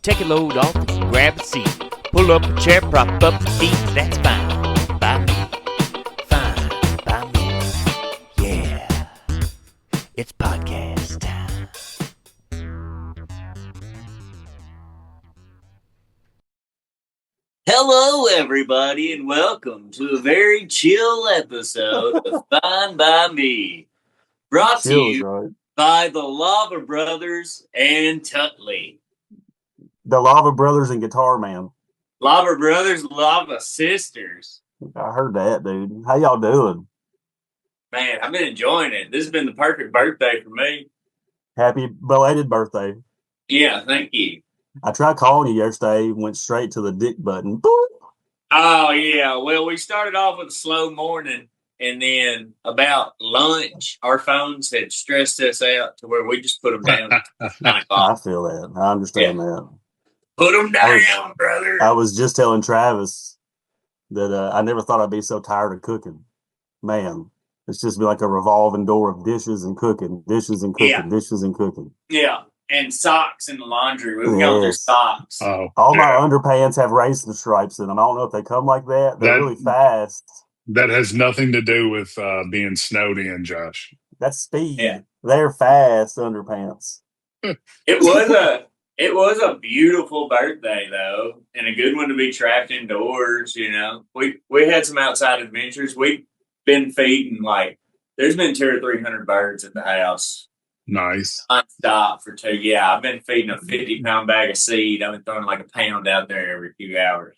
take a load off and grab a seat. Pull up a chair, prop up your feet. That's fine by me. Fine by me. Yeah. It's podcast time. Hello, everybody, and welcome to a very chill episode of Fine by Me. Brought to you by the Lava Brothers and Tutley. The Lava Brothers and Guitar Man. Lava Brothers, Lava Sisters. I heard that, dude. How y'all doing? Man, I've been enjoying it. This has been the perfect birthday for me. Happy belated birthday. Yeah, thank you. I tried calling you yesterday, went straight to the dick button. Boop. Oh, yeah. Well, we started off with a slow morning, and then about lunch, our phones had stressed us out to where we just put them down at 9 o'clock. I feel that. I understand that. Put them down, brother. I was just telling Travis that I never thought I'd be so tired of cooking. Man, it's just been like a revolving door of dishes and cooking, dishes and cooking, dishes and cooking. Yeah. And socks in the laundry. We've got their socks. Oh, all my underpants have racing stripes in them. I don't know if they come like that. They're really fast. That has nothing to do with being snowed in, Josh. That's speed. Yeah. They're fast underpants. It was a beautiful birthday, though, and a good one to be trapped indoors. You know, we had some outside adventures. We've been feeding there's been 200 or 300 birds at the house. Nice. Nonstop for 2. Yeah, I've been feeding a 50-pound bag of seed. I've been throwing like a pound out there every few hours.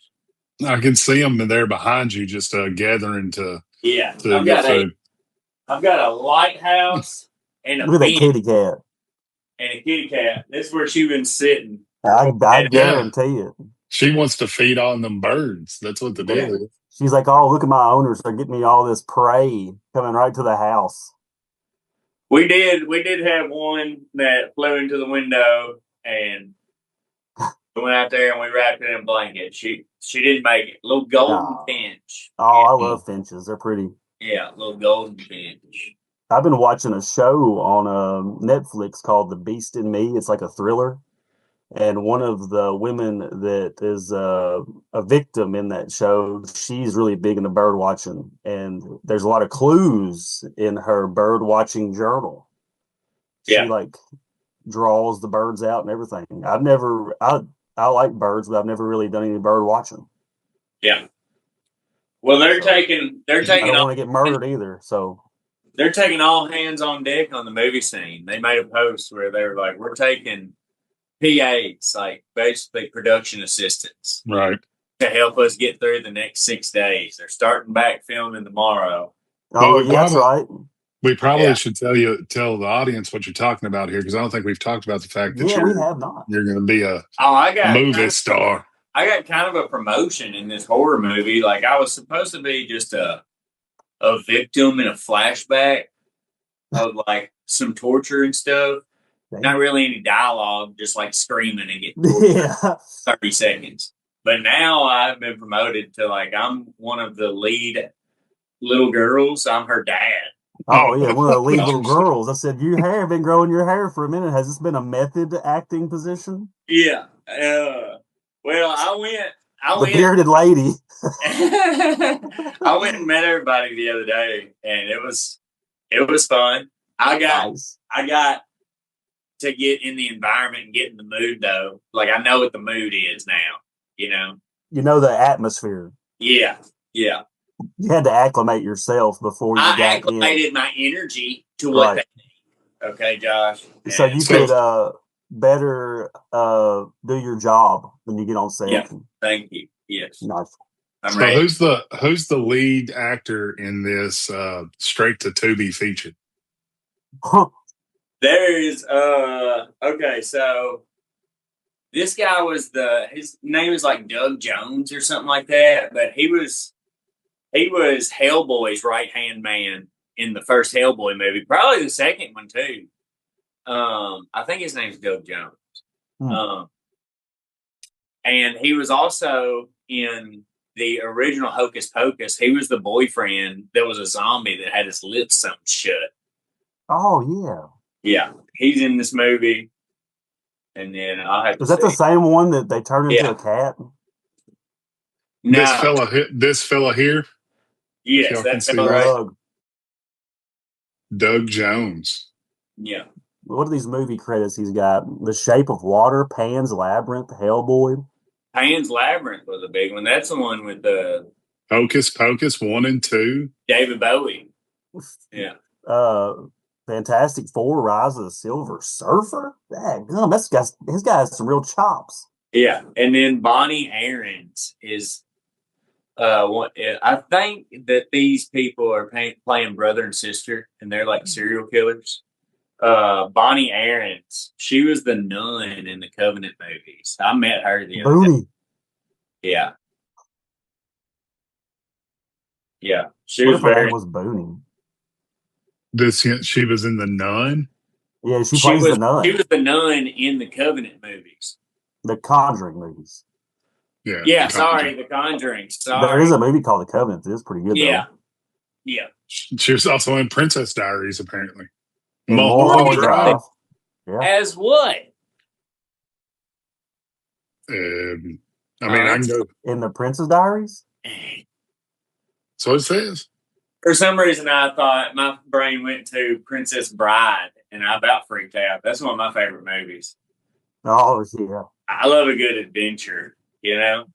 I can see them there behind you, just gathering to. Yeah, I've got a lighthouse and a kitty cat. And a kitty cat. That's where she's been sitting. I guarantee it. She wants to feed on them birds. That's what the deal is. She's like, oh, look at my owners. They're getting me all this prey coming right to the house. We did have one that flew into the window, and we went out there and we wrapped it in a blanket. She didn't make it. Little golden finch. Oh, I love finches. They're pretty. Yeah, little golden finch. I've been watching a show on Netflix called The Beast in Me. It's like a thriller. And one of the women that is a victim in that show, she's really big into bird watching. And there's a lot of clues in her bird watching journal. Yeah. She draws the birds out and everything. I like birds, but I've never really done any bird watching. Yeah. Well, they're taking. I don't want to get murdered either, so. They're taking all hands on deck on the movie scene. They made a post where they were like, we're taking PAs, basically production assistants. Right. To help us get through the next 6 days. They're starting back filming tomorrow. Oh, that's right. We probably should tell the audience what you're talking about here, because I don't think we've talked about the fact that we have not. You're going to be a movie star. I got kind of a promotion in this horror movie. I was supposed to be just a victim in a flashback of some torture and stuff. Not really any dialogue, just screaming and getting 30 seconds. But now I've been promoted to I'm one of the lead little girls. I'm her dad. Oh yeah, one of the lead little girls. I said, you have been growing your hair for a minute. Has this been a method acting position? Yeah. Well, I went. Bearded lady. I went and met everybody the other day, and it was fun. I got to get in the environment and get in the mood, though. I know what the mood is now. You know the atmosphere. Yeah. You had to acclimate yourself before you got in. I acclimated my energy to what they need. Okay, Josh. So you could better do your job when you get on set. Yeah, thank you. Yes. Nice. I'm ready. Who's the lead actor in this straight to Tubi feature? There's okay, so this guy his name is Doug Jones or something like that, but he was Hellboy's right-hand man in the first Hellboy movie, probably the second one too. I think his name's Doug Jones. And he was also in the original Hocus Pocus. He was the boyfriend that was a zombie that had his lips sewn shut. Oh, yeah. Yeah, he's in this movie. and then I'll have to Is that the see. same one that they turn into Yeah. a cat? No, This fella here, if yes, y'all can that's see all that. right. Doug Jones. Yeah, What are these movie credits he's got? The Shape of Water, Pan's Labyrinth, Hellboy. Pan's Labyrinth was a big one. That's the one with Hocus Pocus 1 and 2. David Bowie. Yeah, Fantastic Four, Rise of the Silver Surfer. Dadgum, his guy has some real chops. yeah, and then Bonnie Aarons is. I think that these people are playing brother and sister, and they're like serial killers. Bonnie Aarons, she was the nun in the Covenant movies. I met her the other day. Booty. Yeah, yeah, she What was if her very. name was Booney? She was in The Nun. Yeah, she plays the nun. She was the nun in the Covenant movies. The Conjuring movies. Yeah. Yeah, sorry, The Conjuring. Sorry. There is a movie called The Covenant that is pretty good, Yeah, though. yeah. She was also in Princess Diaries, apparently. And Mulholland Drive. Yeah. As what? I mean, I can go. In the Princess Diaries? So it says. For some reason, I thought my brain went to Princess Bride, and I about freaked out. That's one of my favorite movies. Oh, yeah. I love a good adventure, you know?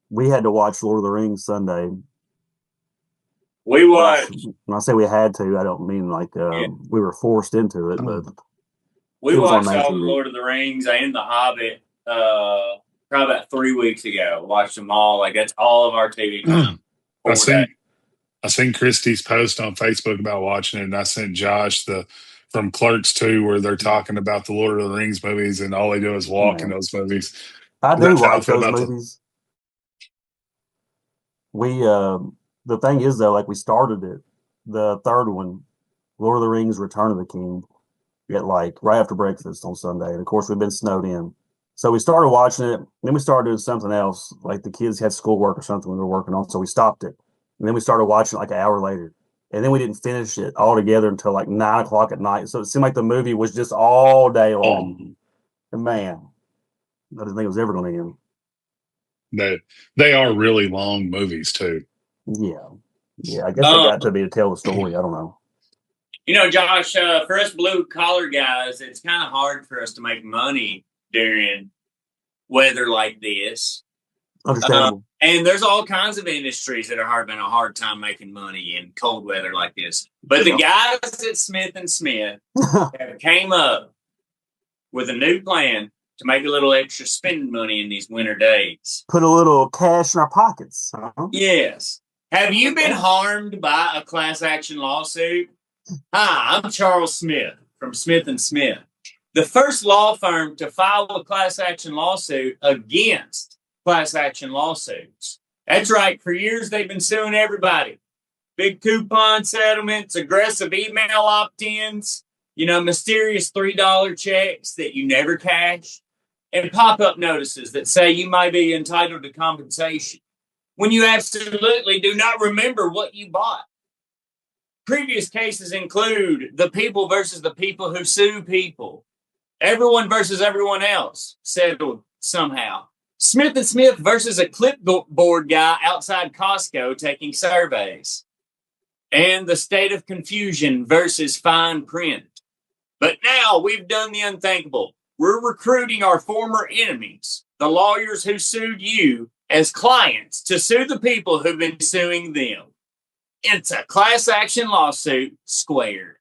We had to watch Lord of the Rings Sunday. We watched When I say we had to, I don't mean like we were forced into it, but we it was on watched all the TV. Lord of the Rings and The Hobbit probably about 3 weeks ago. Watched them all. Like, that's all of our TV time. I seen Christie's post on Facebook about watching it, and I sent Josh from Clerks 2 where they're talking about the Lord of the Rings movies, and all they do is walk in those movies. I do That's how I like feel those about movies. We the thing is though, like we started it, the third one, Lord of the Rings: Return of the King, at like right after breakfast on Sunday, and of course we've been snowed in. So we started watching it, then we started doing something else, like the kids had schoolwork or something we were working on, so we stopped it. And then we started watching it like an hour later. And then we didn't finish it all together until like 9 o'clock at night. So it seemed like the movie was just all day long. And man, I didn't think it was ever going to end. They are really long movies too. Yeah. I guess they got to be to tell the story. I don't know. You know, Josh, for us blue collar guys, it's kind of hard for us to make money during weather like this. Understandable. And there's all kinds of industries that are having a hard time making money in cold weather like this. But the guys at Smith & Smith have came up with a new plan to make a little extra spending money in these winter days. Put a little cash in our pockets. Huh? Yes. Have you been harmed by a class action lawsuit? Hi, I'm Charles Smith from Smith & Smith, the first law firm to file a class action lawsuit against class action lawsuits. That's right. For years, they've been suing everybody. Big coupon settlements, aggressive email opt-ins, mysterious $3 checks that you never cash, and pop-up notices that say you might be entitled to compensation when you absolutely do not remember what you bought. Previous cases include the people versus the people who sue people. Everyone versus everyone else settled somehow. Smith & Smith versus a clipboard guy outside Costco taking surveys. And the state of confusion versus fine print. But now we've done the unthinkable. We're recruiting our former enemies, the lawyers who sued you, as clients to sue the people who've been suing them. It's a class action lawsuit squared.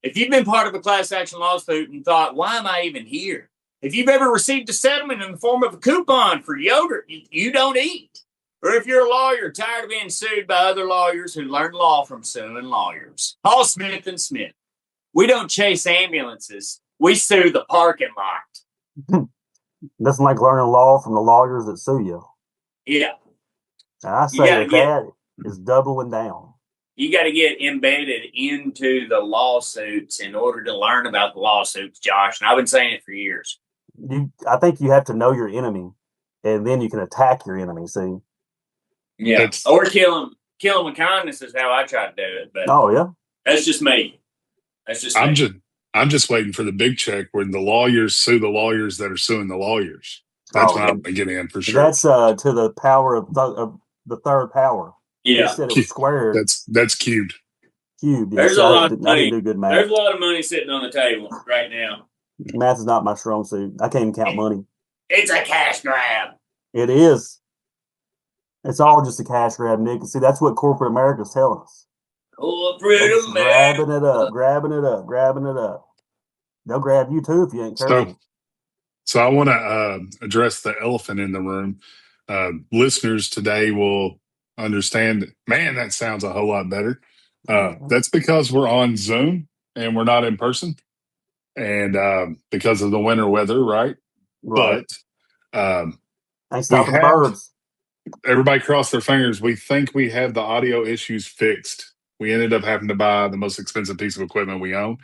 If you've been part of a class action lawsuit and thought, why am I even here? If you've ever received a settlement in the form of a coupon for yogurt you don't eat, or if you're a lawyer tired of being sued by other lawyers who learned law from suing lawyers, call Smith & Smith. We don't chase ambulances. We sue the parking lot. Nothing like learning law from the lawyers that sue you. Yeah. And I say that is doubling down. You got to get embedded into the lawsuits in order to learn about the lawsuits, Josh. And I've been saying it for years. I think you have to know your enemy, and then you can attack your enemy. See? Yeah. Or kill him. Kill him with kindness is how I try to do it. But oh yeah, that's just me. That's just. I'm I'm just waiting for the big check when the lawyers sue the lawyers that are suing the lawyers. That's when I'm going to get in for sure. That's to the power of the third power. Yeah. He said it was squared. That's cubed. Cubed. Yeah. There's a lot of money. I didn't do good math. There's a lot of money sitting on the table right now. Math is not my strong suit. I can't even count money. It's a cash grab. It is. It's all just a cash grab, Nick. See, that's what corporate America's telling us. Corporate America. Grabbing it up, grabbing it up, grabbing it up. They'll grab you too if you ain't careful. So I want to address the elephant in the room. Listeners today will understand, man, that sounds a whole lot better. That's because we're on Zoom and we're not in person. And because of the winter weather, right? But ain't stopping the birds. Everybody cross their fingers. We think we have the audio issues fixed. We ended up having to buy the most expensive piece of equipment we own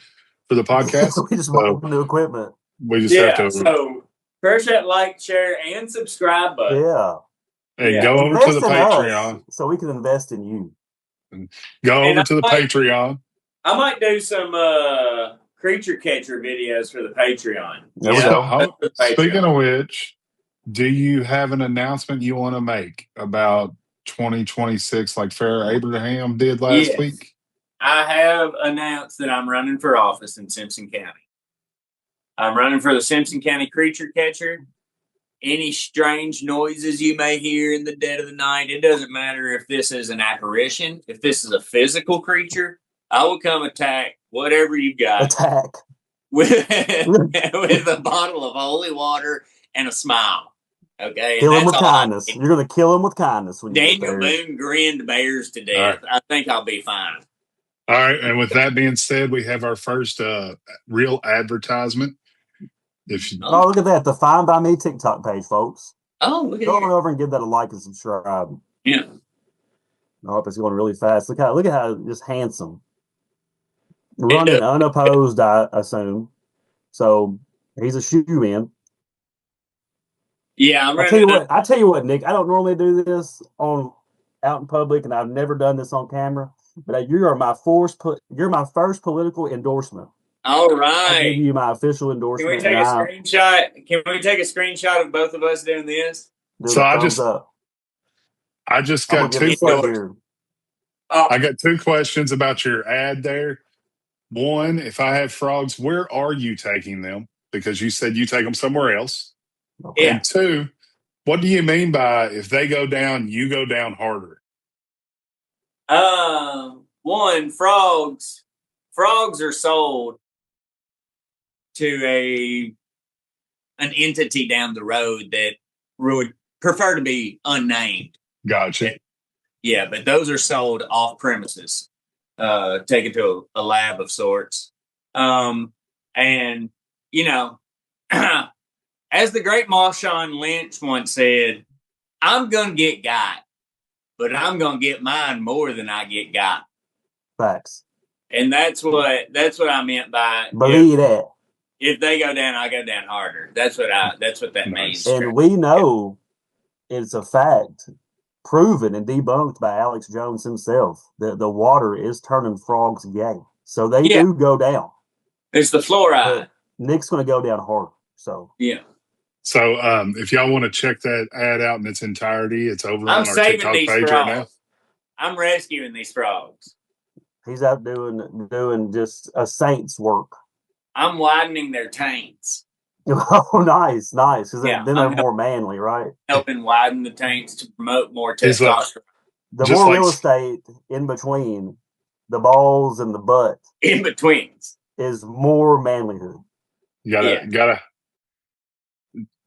for the podcast. We just bought new equipment. We just have to. So press that like, share, and subscribe button. Yeah. And go over to the Patreon. So we can invest in you. Go over to the Patreon. I might do some creature catcher videos for the Patreon. Speaking of which, do you have an announcement you want to make about 2026 like Farrah Abraham did last week? I have announced that I'm running for office in Simpson County. I'm running for the Simpson County Creature Catcher. Any strange noises you may hear in the dead of the night, it doesn't matter if this is an apparition, if this is a physical creature, I will come attack whatever you've got. Attack. With a bottle of holy water and a smile. Okay. Kill him with kindness. You're going to kill him with kindness. When Daniel Boone grinned bears to death. Right. I think I'll be fine. All right. And with that being said, we have our first real advertisement. Look at that. The Fine By Me TikTok page, folks. Oh, look at that. Go over and give that a like and subscribe. Yeah. I hope it's going really fast. Look at how just handsome. Running unopposed, I assume. So he's a shoe-in. Yeah, I'm ready. I tell you what, Nick. I don't normally do this out in public, and I've never done this on camera. But you are my you're my first political endorsement. All right. I'll give you my official endorsement. Can we take a screenshot? Can we take a screenshot of both of us doing this? So I just got two questions. I got two questions about your ad there. One, if I have frogs, where are you taking them? Because you said you take them somewhere else. Okay. And two, what do you mean by if they go down, you go down harder? One, frogs are sold to an entity down the road that would prefer to be unnamed. Gotcha. Yeah, but those are sold off premises, taken to a lab of sorts. And, you know, as the great Marshawn Lynch once said, I'm going to get got, but I'm going to get mine more than I get got. Facts. And that's what I meant by believe that. If they go down, I go down harder. That's what that means. And we know it's a fact, proven and debunked by Alex Jones himself, that the water is turning frogs gay. So they do go down. It's the fluoride. But Nick's going to go down hard. So yeah. So if y'all want to check that ad out in its entirety, it's over on our TikTok page right now. I'm rescuing these frogs. He's out doing just a saint's work. I'm widening their taints. Oh, nice. Because then they're more manly, right? Helping widen the taints to promote more testosterone. The more real estate in between the balls and the butt. In betweens. Is more manlyhood. You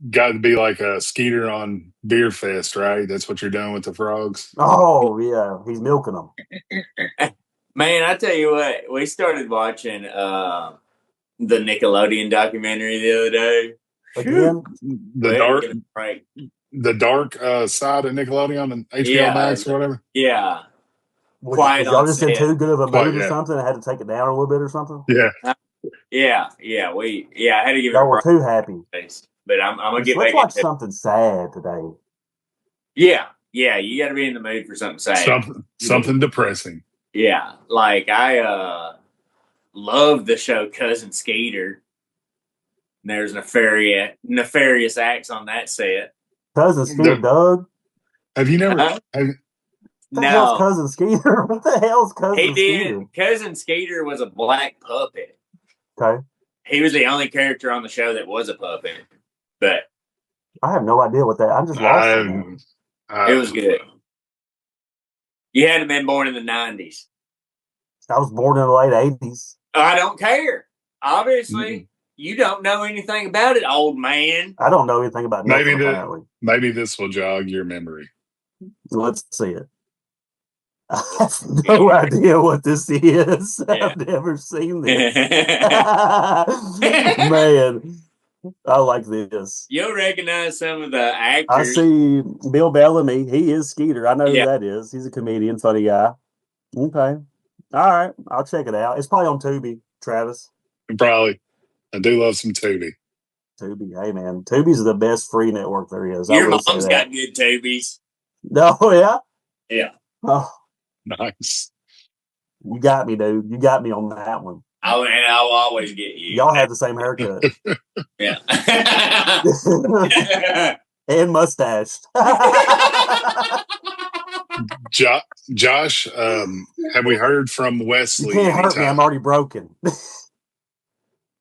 gotta be like a Skeeter on Beer Fest, right? That's what you're doing with the frogs. Oh yeah, he's milking them. Man, I tell you what, we started watching the Nickelodeon documentary the other day. Again, the dark side of Nickelodeon and HBO Max or whatever. Yeah. Y'all just in too good of a mood or something? I had to take it down a little bit or something. Yeah. I had to give y'all were too happy. But I'm gonna get back. Let's watch something sad today. Yeah, you got to be in the mood for something sad. Something depressing. Yeah, like I loved the show Cousin Skeeter. There's nefarious acts on that set. Cousin Skeeter, Doug. Have you never? Huh? Have, What the hell's No, Cousin Skeeter? What the hell's Cousin he Skeeter? did. Cousin Skeeter was a black puppet. Okay. He was the only character on the show that was a puppet. But I have no idea what that. I'm just lost in that. it was good. You had to have been born in the 90s. I was born in the late 80s. I don't care. Obviously, you don't know anything about it, old man. I don't know anything about Maybe nothing, apparently. maybe this will jog your memory. Let's see it. I have no idea what this is. Yeah. I've never seen this. Man, I like this. You'll recognize some of the I actors. see Bill Bellamy. He is Skeeter. I know Yeah. who that is. He's a comedian, funny guy. Okay. All right. I'll check it out. It's probably on Tubi, Travis. Probably. I do love some Tubi. Tubi. Hey, man. Tubi's the best free network there is. I Your will say mom's that. got good tubies. No, yeah? Yeah. Oh, Nice. you got me, dude. You got me on that one. And I'll always get you. Y'all have the same haircut. Yeah. And mustache. Josh, have we heard from You Wesley? can't hurt me. anytime? I'm already broken.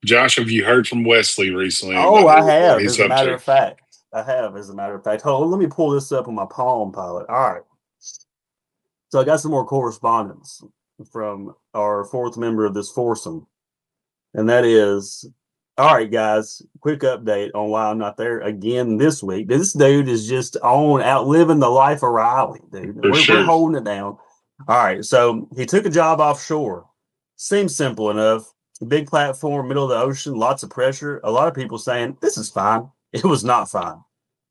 Josh, have you heard from Wesley recently? Oh, about I have, what he's as a up matter to? of fact. I have, as a matter of fact. Hold on, let me pull this up on my Palm Pilot. All right. So I got some more correspondence from our fourth member of this foursome. And that is, all right, guys, quick update on why I'm not there again this week. This dude is just outliving the life of Riley, dude. For We're sure. holding it down. All right, so he took a job offshore. Seems simple enough. Big platform, middle of the ocean, lots of pressure. A lot of people saying, this is fine. It was not fine.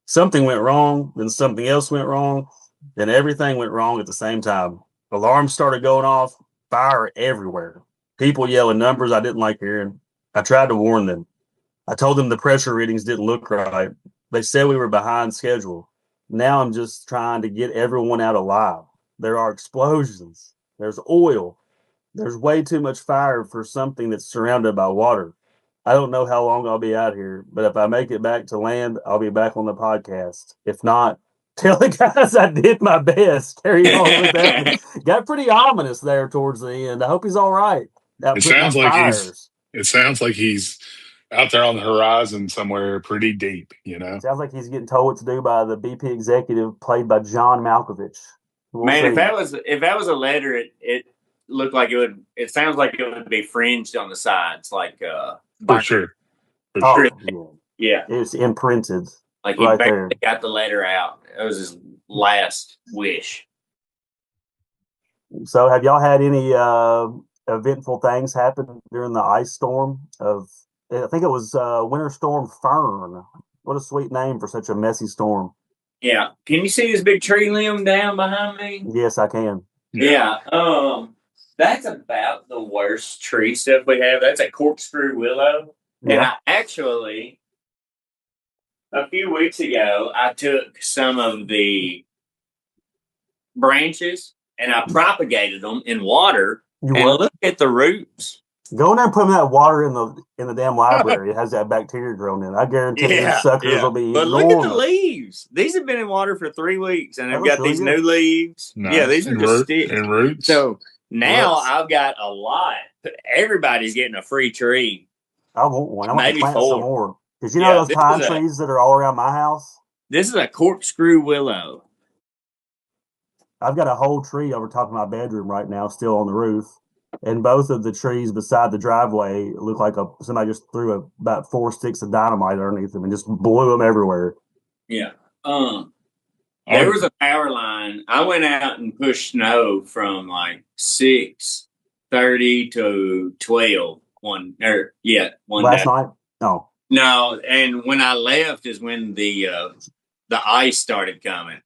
Something went wrong, then something else went wrong, then everything went wrong at the same time. Alarms started going off, fire everywhere. People yelling numbers I didn't like hearing. I tried to warn them. I told them the pressure readings didn't look right. They said we were behind schedule. Now I'm just trying to get everyone out alive. There are explosions. There's oil. There's way too much fire for something that's surrounded by water. I don't know how long I'll be out here, but if I make it back to land, I'll be back on the podcast. If not, tell the guys I did my best. Carry on with that. Got pretty ominous there towards the end. I hope he's all right. It sounds like he's out there on the horizon somewhere pretty deep, you know? Sounds like he's getting told what to do by the BP executive played by John Malkovich. We'll Man, see. if that was a letter, it looked like it would. It sounds like it would be fringed on the sides, like For sure. For Oh, sure. yeah, it's imprinted. like he right basically got the letter out. It was his last wish. So have y'all had any eventful things happen during the ice storm of, I think it was Winter Storm Fern. What a sweet name for such a messy storm. Yeah, can you see this big tree limb down behind me? Yes, I can. Yeah. That's about the worst tree stuff we have. That's a corkscrew willow. And Yeah. I actually, a few weeks ago, I took some of the branches and I propagated them in water. You And what? look at the roots. Go in there and put that water in the damn library. It has that bacteria grown in. I guarantee these suckers will be But enormous. look at the leaves. These have been in water for 3 weeks, and they've looks got really these good. new leaves. Nice. Yeah, these are And just sticks. and roots. So now Roots. I've got a lot. Everybody's getting a free tree. I want one. I want Maybe to plant 4. some more. Because you know Yeah, those this pine is a- trees that are all around my house? This is a corkscrew willow. I've got a whole tree over top of my bedroom right now, still on the roof. And both of the trees beside the driveway look like somebody just threw about 4 sticks of dynamite underneath them and just blew them everywhere. Yeah. There was a power line. I went out and pushed snow from like 6:30 to 12 one Last day. night? No. No, and when I left is when the ice started coming.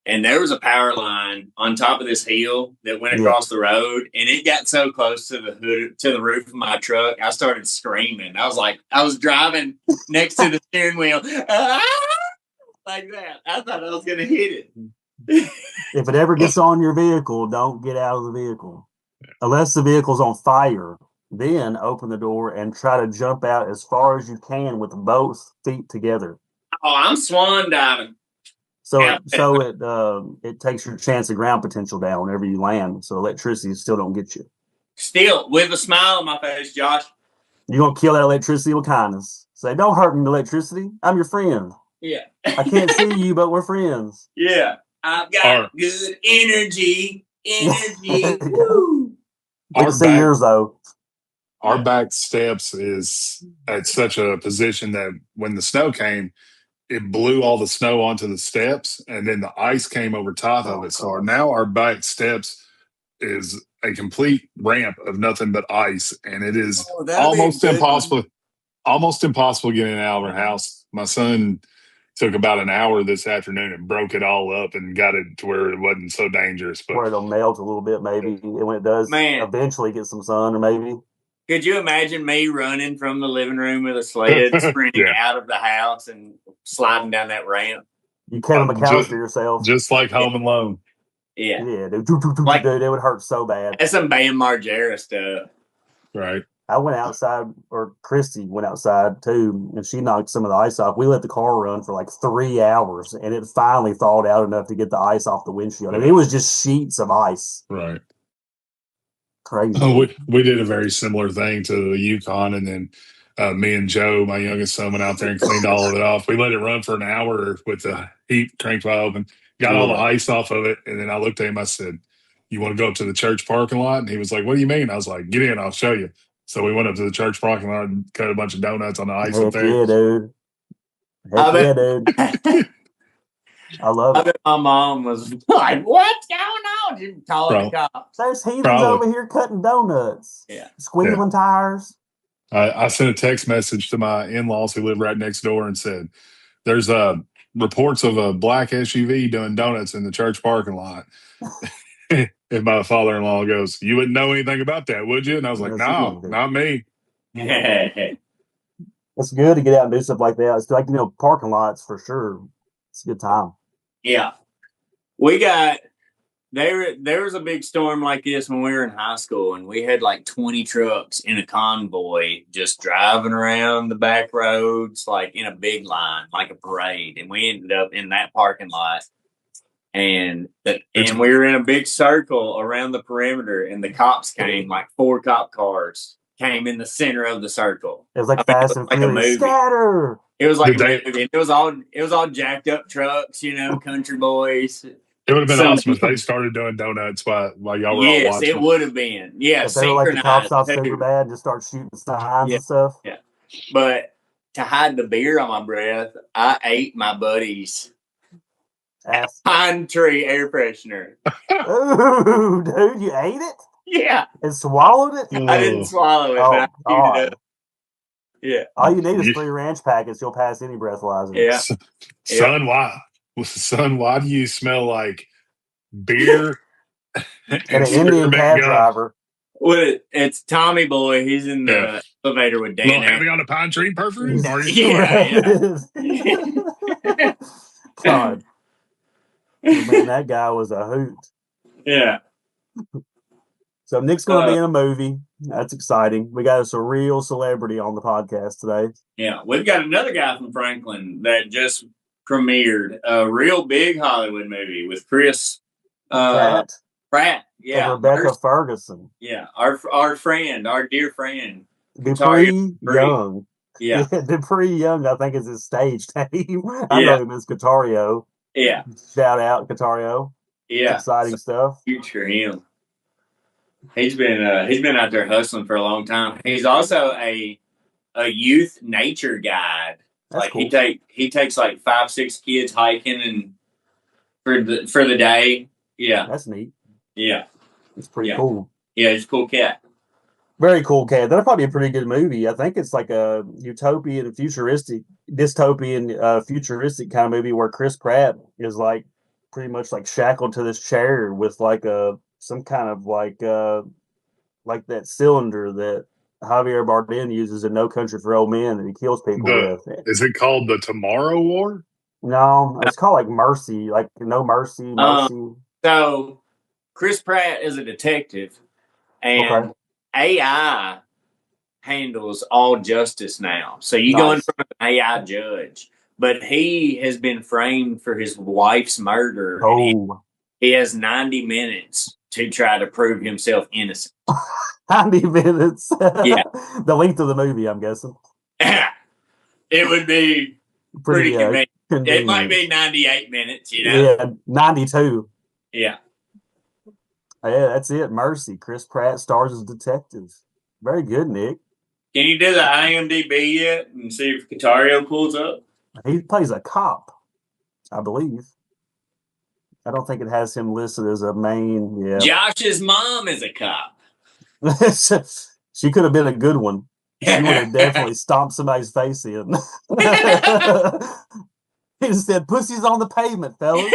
And there was a power line on top of this hill that went across the road, and it got so close to the hood, to the roof of my truck, I started screaming. I was driving next to the steering wheel, like that. I thought I was going to hit it. If it ever gets on your vehicle, don't get out of the vehicle. Unless the vehicle's on fire. then open the door and try to jump out as far as you can with both feet together. Oh, I'm swan diving. So Yeah. it takes your chance of ground potential down whenever you land. So electricity still don't get you. Still with a smile on my face, Josh. You're gonna kill that electricity with kindness. Say, don't hurt me, electricity. I'm your friend. Yeah. I can't see you, but we're friends. Yeah. I've got good energy. Woo. We can see yours though. Our back steps is at such a position that when the snow came, it blew all the snow onto the steps, and then the ice came over top of it. So now our back steps is a complete ramp of nothing but ice, and it is almost impossible. Almost impossible getting out of our house. My son took about an hour this afternoon and broke it all up and got it to where it wasn't so dangerous. But where it'll melt a little bit, maybe, and when it does, eventually get some sun, or maybe. Could you imagine me running from the living room with a sled, sprinting out of the house and sliding down that ramp? You Kevin McAllister yourself. Just like Home Alone. Yeah. Yeah, dude. Dude, it would hurt so bad. That's some Bam Margera stuff. Right. I went outside, or Christy went outside too, and she knocked some of the ice off. We let the car run for like 3 hours, and it finally thawed out enough to get the ice off the windshield. I mean, it was just sheets of ice. Right. Crazy. We did a very similar thing to the Yukon, and then me and Joe, my youngest son, went out there and cleaned all of it off. We let it run for an hour with the heat cranked wide open, got all the ice off of it, and then I looked at him. I said, "You want to go up to the church parking lot?" And he was like, "What do you mean?" I was like, "Get in, I'll show you." So we went up to the church parking lot and cut a bunch of donuts on the ice up there. Yeah, dude. Yeah, dude. I love it. My mom was like, "What's going on?" She calling the cops. There's heathens over here cutting donuts. Yeah. Squealing tires. I sent a text message to my in-laws who live right next door and said, "There's reports of a black SUV doing donuts in the church parking lot." And my father-in-law goes, "You wouldn't know anything about that, would you?" And I was like, "No, not me." It's good to get out and do stuff like that. It's like, parking lots for sure. It's a good time. Yeah. We got there was a big storm like this when we were in high school, and we had like 20 trucks in a convoy just driving around the back roads like in a big line, like a parade. And we ended up in that parking lot. And we were in a big circle around the perimeter, and the cops came, like 4 cop cars came in the center of the circle. It was like Fast and Furious. Scatter. It was like it was all jacked up trucks, country boys. It would have been awesome if they started doing donuts while y'all were all watching. Yes, it would have been. Yeah, if they were like the cops off super bad, just start shooting signs and stuff. Yeah, but to hide the beer on my breath, I ate my buddy's pine tree air freshener. Ooh, dude, you ate it? Yeah. And swallowed it? I didn't swallow it, but I chewed it up. Yeah. All you need is 3 ranch packets. You'll pass any breathalyzer. Yeah. Son, why do you smell like beer and an Indian cab driver? Well, it's Tommy Boy. He's in the elevator with Dan. Heavy on a pine tree perfume? Yeah. God. Man, that guy was a hoot. Yeah. So Nick's going to be in a movie. That's exciting. We got us a real celebrity on the podcast today. Yeah. We've got another guy from Franklin that just premiered a real big Hollywood movie with Chris Pratt. Yeah. And Rebecca Ferguson. Yeah. Our friend, our dear friend. Dupree Young. Yeah. Dupree Young, I think, is his stage name. I know him as Guitario. Yeah. Shout out, Guitario. Yeah. Exciting stuff. Huge for him. He's been out there hustling for a long time. He's also a youth nature guide. That's like cool. he takes like 5-6 kids hiking and for the day. Yeah. That's neat. Yeah. It's pretty cool. Yeah, he's a cool cat. Very cool cat. That'll probably be a pretty good movie. I think it's like a dystopian, futuristic kind of movie where Chris Pratt is like pretty much like shackled to this chair with like some kind of like that cylinder that Javier Bardem uses in No Country for Old Men that he kills people with. Is it called the Tomorrow War? No, it's called like Mercy, like No Mercy. So Chris Pratt is a detective, and AI handles all justice now. So you go in Nice. front of an AI judge, but he has been framed for his wife's murder. And Oh, he has 90 minutes to try to prove himself innocent. 90 minutes. Yeah. The length of the movie, I'm guessing. It would be pretty convenient. It convenient. might be 98 minutes, Yeah, 92. Yeah. Yeah, that's it. Mercy. Chris Pratt stars as detective. Very good, Nick. Can you do the IMDb yet and see if Katario pulls up? He plays a cop, I believe. I don't think it has him listed as a main. Yeah. Josh's mom is a cop. She could have been a good one. She would have definitely stomped somebody's face in. He just said, "Pussy's on the pavement, fellas."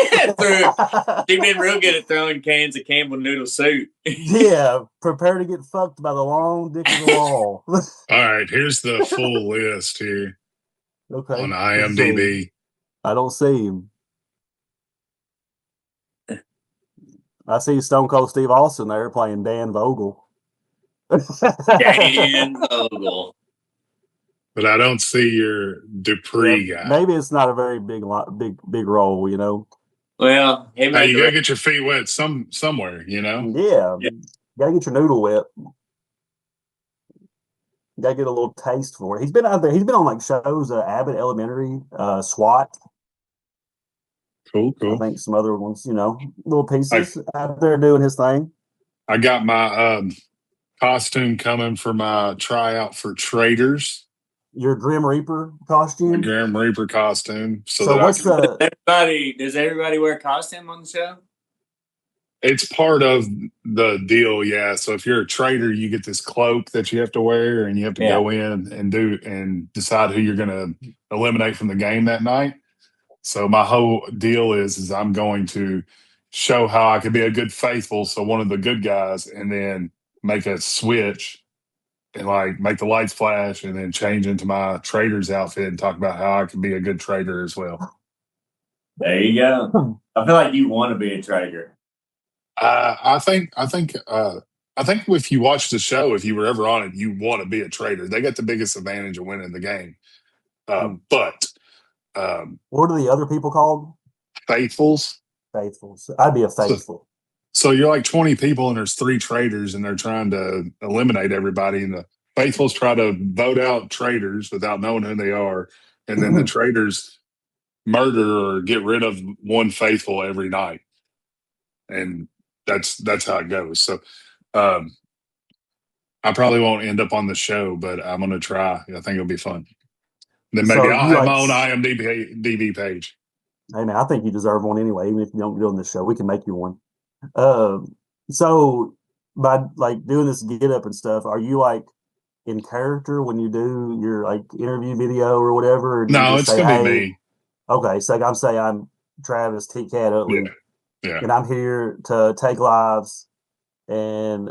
She's been real good at throwing cans of Campbell noodle soup. Yeah, prepare to get fucked by the long dick of the law. All right, here's the full list here Okay. on let's see. IMDb. I don't see him. I see Stone Cold Steve Austin there playing Dan Vogel. Dan Vogel. But I don't see your Dupree Yeah, guy. maybe it's not a very big role, you know. Well, he Hey, made you gotta get your feet wet somewhere, you know. Yeah. Gotta get your noodle wet. Gotta get a little taste for it. He's been out there. He's been on like shows, Abbott Elementary, SWAT. Cool. I think some other ones, you know, little pieces out there doing his thing. I got my costume coming for my tryout for Traders. Your Grim Reaper My costume. Grim Reaper costume. So what's the? Does everybody wear a costume on the show? It's part of the deal, yeah. So if you're a trader, you get this cloak that you have to wear, and you have to go in and decide who you're going to eliminate from the game that night. So my whole deal is I'm going to show how I can be a good faithful, so one of the good guys, and then make a switch and like make the lights flash, and then change into my trader's outfit and talk about how I can be a good trader as well. There you go. I feel like you want to be a trader. I think if you watch the show, if you were ever on it, you want to be a trader. They got the biggest advantage of winning the game. But what are the other people called? Faithfuls. Faithfuls. I'd be a faithful. So you're like 20 people, and there's 3 traders, and they're trying to eliminate everybody. And the faithfuls try to vote out traders without knowing who they are, and then the traders murder or get rid of one faithful every night. And that's how it goes. So I probably won't end up on the show, but I'm going to try. I think it'll be fun. Then maybe So I'll you have like- my own IMDb page. Hey man, I think you deserve one anyway. Even if you don't get on this show, we can make you one. So by like doing this get up and stuff, are you like in character when you do your like interview video or whatever? Or do you No, just it's say, going to be "Hey," me. Okay, so I'm saying I'm Travis T. Cat Utley, Yeah. and I'm here to take lives and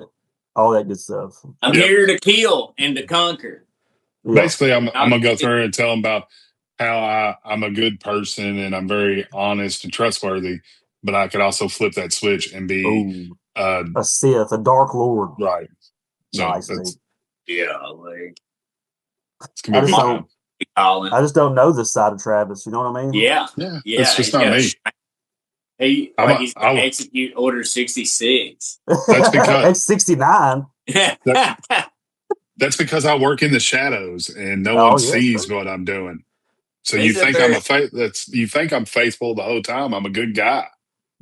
all that good stuff. I'm here to kill and to conquer. Yeah. Basically, I'm going to go through and tell them about how I'm a good person and I'm very honest and trustworthy, but I could also flip that switch and be Ooh, a Sith, a Dark Lord. right. So Nice, that's, dude. Yeah, like it's going to be I just fun. Colin. I just don't know this side of Travis. You know what I mean? Yeah, Yeah, yeah. it's just not me. He's I'm going to execute Order 66. That's because- X69. That's because I work in the shadows and no Oh, one yeah, sees sure. what I'm doing. So He's you a think very- you think I'm faithful the whole time. I'm a good guy.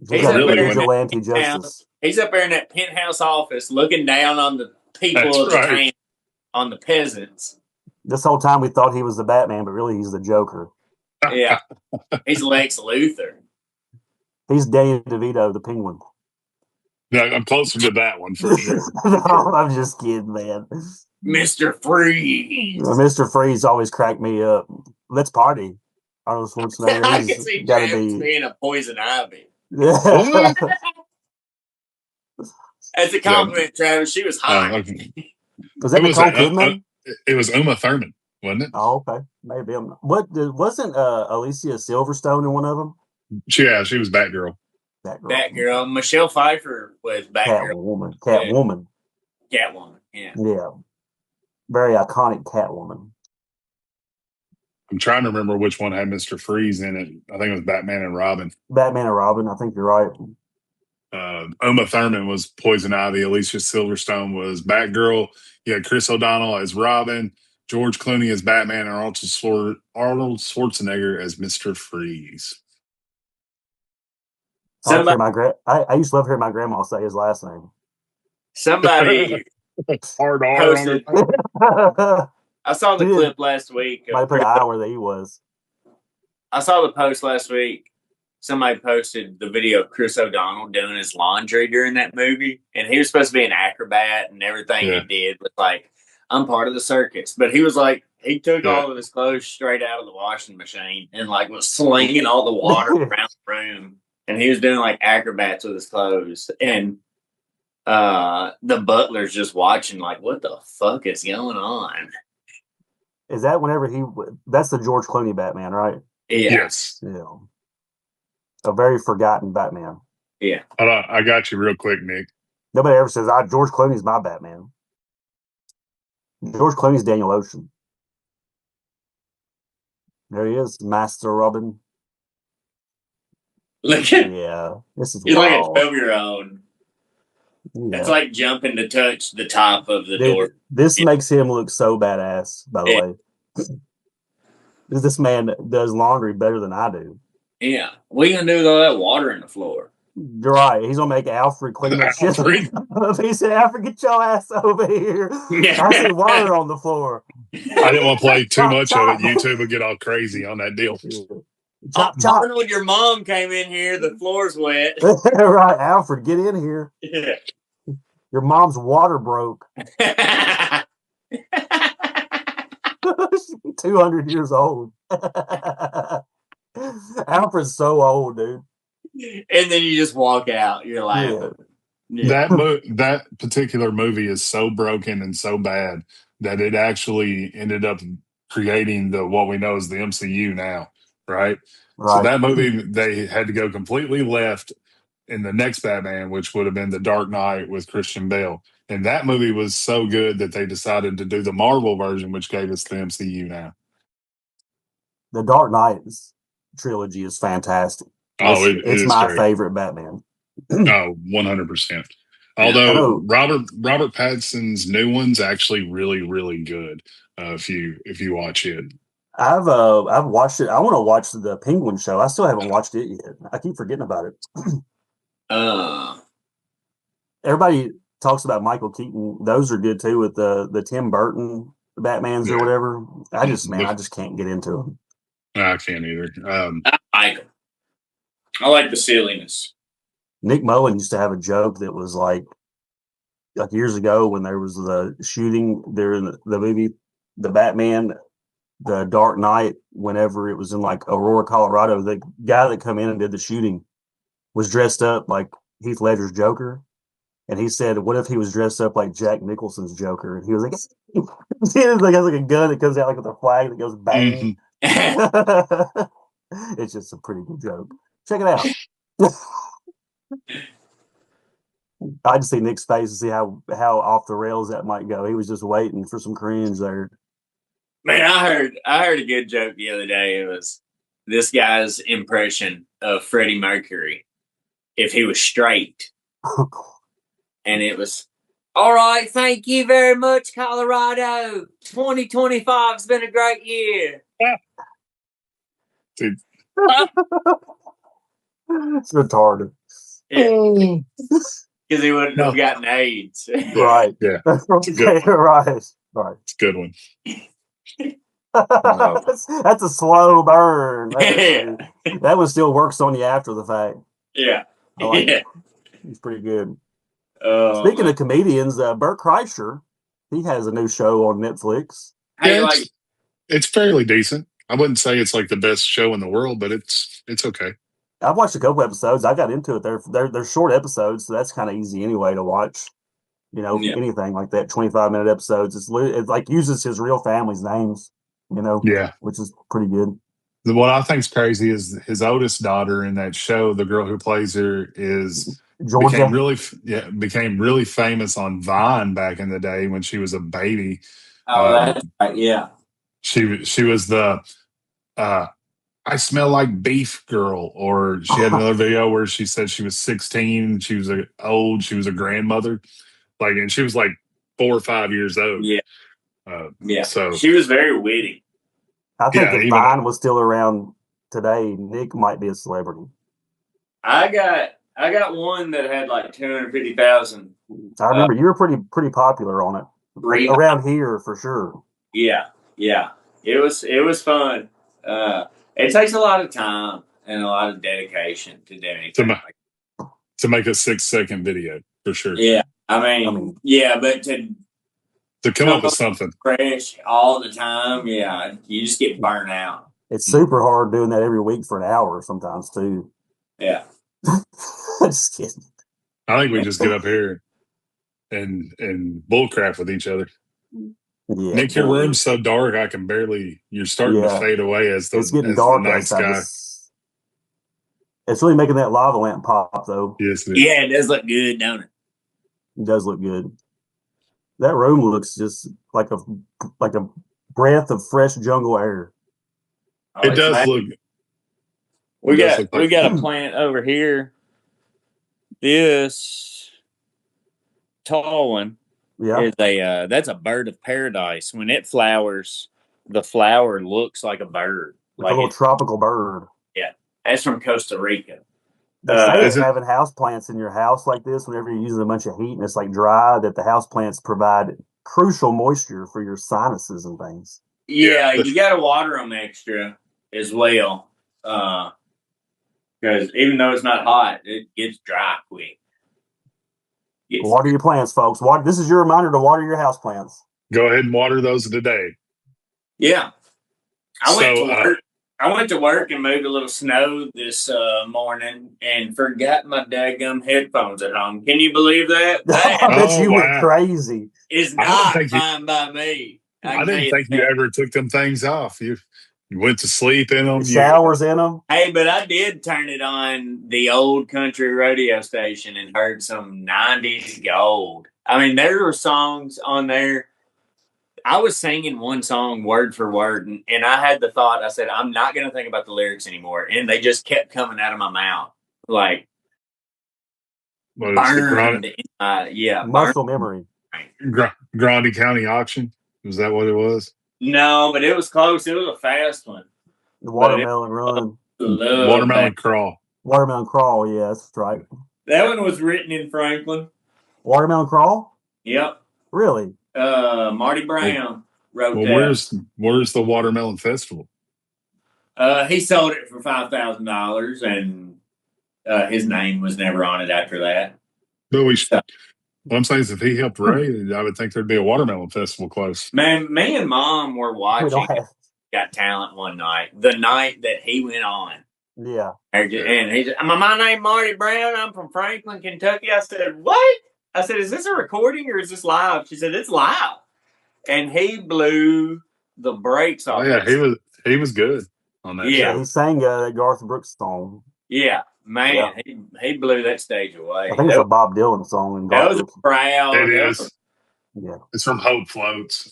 He's a really very- vigilante justice. He's up there in that penthouse office looking down on the people That's of the right. town, on the peasants. This whole time we thought he was the Batman, but really he's the Joker. Yeah. He's Lex Luthor. He's Danny DeVito, the Penguin. No, I'm closer to that one for sure. No, I'm just kidding, man. Mr. Freeze. Mr. Freeze always cracked me up. Let's party. Arnold I Schwarzenegger. can He's see gotta Travis be. being a poison ivy. What? That's a compliment, Travis. She was hot. Okay. Was that Who was Nicole that? Kidman? It was Uma Thurman, wasn't it? Oh, okay. Maybe. Wasn't Alicia Silverstone in one of them? Yeah, she was Batgirl. Batgirl. Michelle Pfeiffer was Batgirl. Catwoman. Catwoman. Yeah. Yeah. very iconic Catwoman. I'm trying to remember which one had Mr. Freeze in it. I think it was Batman and Robin. Batman and Robin. I think you're right. Uma Thurman was Poison Ivy. Alicia Silverstone was Batgirl. You had Chris O'Donnell as Robin. George Clooney as Batman, and Arnold Schwarzenegger as Mr. Freeze. I used to love hearing my grandma say his last name. Somebody Hard R on posted. it. I saw the clip last week. Might put the eye where he was. I saw the post last week. Somebody posted the video of Chris O'Donnell doing his laundry during that movie, and he was supposed to be an acrobat, and everything he did was like, I'm part of the circus. But he was like, he took all of his clothes straight out of the washing machine and like was slinging all the water around the room, and he was doing like acrobats with his clothes, and the butler's just watching like, what the fuck is going on? Is that whenever that's the George Clooney Batman, right? Yeah. Yes. Yeah. A very forgotten Batman. Yeah. Hold on, I got you real quick, Nick. Nobody ever says, George Clooney's my Batman. George Clooney's Daniel Ocean. There he is, Master Robin. Look at this is he's like a wild. 12-year-old. Yeah. It's like jumping to touch the top of the door. This makes him look so badass, by the way. Because this man does laundry better than I do. Yeah. What are you going to do with all that water in the floor? You're right. He's going to make Alfred clean that shit up. He said, Alfred, get your ass over here. I see water on the floor. I didn't want to play too much of it. YouTube would get all crazy on that deal. Chop, chop. Arnold, your mom came in here. The floor's wet. Right, Alfred, get in here. Yeah. Your mom's water broke. 200 years old. Alfred's so old, dude. And then you just walk out. You're like, that particular movie is so broken and so bad that it actually ended up creating what we know as the MCU now, right? So that movie, they had to go completely left in the next Batman, which would have been The Dark Knight with Christian Bale. And that movie was so good that they decided to do the Marvel version, which gave us the MCU now. The Dark Knight trilogy is fantastic. It's my favorite Batman. 100%. Although Robert Pattinson's new one's actually really, really good. If you watch it, I've watched it. I want to watch the Penguin show. I still haven't watched it yet. I keep forgetting about it. Everybody talks about Michael Keaton. Those are good too, with the Tim Burton Batmans or whatever. I just can't get into them. I can't either. I like the silliness. Nick Mullen used to have a joke that was like years ago when there was the shooting there in the movie, The Batman, The Dark Knight, whenever it was in like Aurora, Colorado, the guy that come in and did the shooting was dressed up like Heath Ledger's Joker. And he said, what if he was dressed up like Jack Nicholson's Joker? And he was like, he has like a gun that comes out like with a flag that goes bang. It's just a pretty good joke. Check it out. I just see Nick's face to see how off the rails that might go. He was just waiting for some cringe there. Man, I heard a good joke the other day. It was this guy's impression of Freddie Mercury if he was straight. And it was, all right, thank you very much, Colorado. 2025 has been a great year. Dude. It's retarded. Because he wouldn't have gotten AIDS. Right. Yeah. Right. It's a good one. That's a slow burn. That one still works on you after the fact. Yeah. I like it. He's pretty good. Speaking of comedians, Bert Kreischer, he has a new show on Netflix. It's fairly decent. I wouldn't say it's like the best show in the world, but it's okay. I've watched a couple episodes. I got into it. They're short episodes, so that's kind of easy anyway to watch. Anything like that, 25-minute episodes. It's like uses his real family's names, which is pretty good. What I think's crazy is his oldest daughter in that show, the girl who plays her, is Georgia. became really famous on Vine back in the day when she was a baby. Oh, that's right. Yeah. She was the I smell like beef girl, or she had another video where she said she was 16, she was she was a grandmother, like, and she was like 4 or 5 years old. Yeah. Yeah. So She was very witty. I think Yeah, if even- Vine was still around today, Nick might be a celebrity. I got one that had like 250,000. I remember you were pretty popular on it Re- around here for sure. Yeah. It was fun. It takes a lot of time and a lot of dedication to do anything. to make a 6-second video for sure. Yeah. I mean, yeah, but To come up with something. fresh all the time, yeah, you just get burnt out. It's super hard doing that every week for an hour sometimes too. Yeah. Just kidding. I think we just get up here and bullcrap with each other. Yeah, Nick, your room's so dark I can barely. You're starting to fade away as it's the getting dark night outside. sky. It's really making that lava lamp pop though. Yes, it is. Yeah, it does look good, don't it? It does look good. That room looks just like a breath of fresh jungle air. Oh, It does look. We it does got look like- we got a plant over here. This tall one Yeah, is that's a bird of paradise. When it flowers, the flower looks like a bird. like a little tropical bird. That's from Costa Rica. They say is that it- having house plants in your house like this, whenever you're using a bunch of heat and it's like dry, that the house plants provide crucial moisture for your sinuses and things. Yeah, Yeah. you got to water them extra as well, because even though it's not hot, it gets dry quick. Water your plants, folks. This is your reminder to water your house plants. Go ahead and water those today. Yeah, I went So, to work. I went to work and moved a little snow this morning and forgot my daggum headphones at home. Can you believe that? I That bet you went wow. crazy. is I didn't not think you- fine by me. I didn't think you ever took them things off. You went to sleep in them. Showers in them. Hey, but I did turn it on the old country radio station and heard some 90s gold. I mean, there were songs on there. I was singing one song word for word, and I had the thought, I said, I'm not going to think about the lyrics anymore. And they just kept coming out of my mouth. Like, burned. Yeah. Muscle memory. Grundy County Auction. Was that what it was? No, but it was close. It was a fast one. The watermelon run. Love Watermelon that. Crawl. Watermelon crawl. Yeah, that's right. That one was written in Franklin. Watermelon crawl. Yep. Really? Marty Brown wrote Well, that. where's the Watermelon Festival? He sold it for $5,000, and his name was never on it after that. But what I'm saying is, if he helped Ray, I would think there'd be a Watermelon Festival close. Man, me and Mom were We watching don't have. Got Talent one night, the night that he went on. Yeah. And he said, my name's Marty Brown. I'm from Franklin, Kentucky. I said, what? I said, is this a recording or is this live? She said, it's live. And he blew the brakes Oh off. yeah, us. he was good on that. Yeah. show. He sang that Garth Brooks song. Yeah, man, Yeah. He blew that stage away. I think it's a Bob Dylan song. And That Garth was a Brooks. crowd. It That is. was- Yeah. It's from Hope Floats.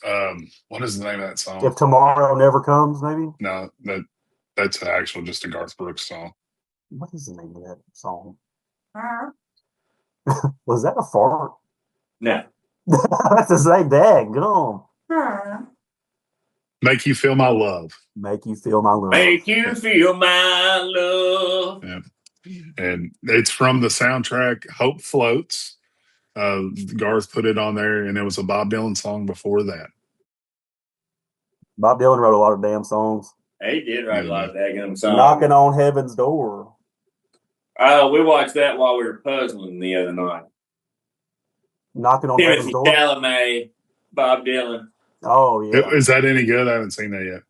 What is the name of that song? If tomorrow never comes, maybe. No, that's actual just a Garth Brooks song. What is the name of that song? Was that a fart? No. That's to say, dag, go on. Make You Feel My Love. Make you feel my love. Make you feel my love. And it's from the soundtrack Hope Floats. Garth put it on there, and it was a Bob Dylan song before that. Bob Dylan wrote a lot of damn songs. He did write a lot of daggum songs. Knocking on Heaven's Door. We watched that while we were puzzling the other night. Knocking on Heaven's Timothy Door. Chalamet, Bob Dylan. Oh yeah. Is that any good? I haven't seen that yet.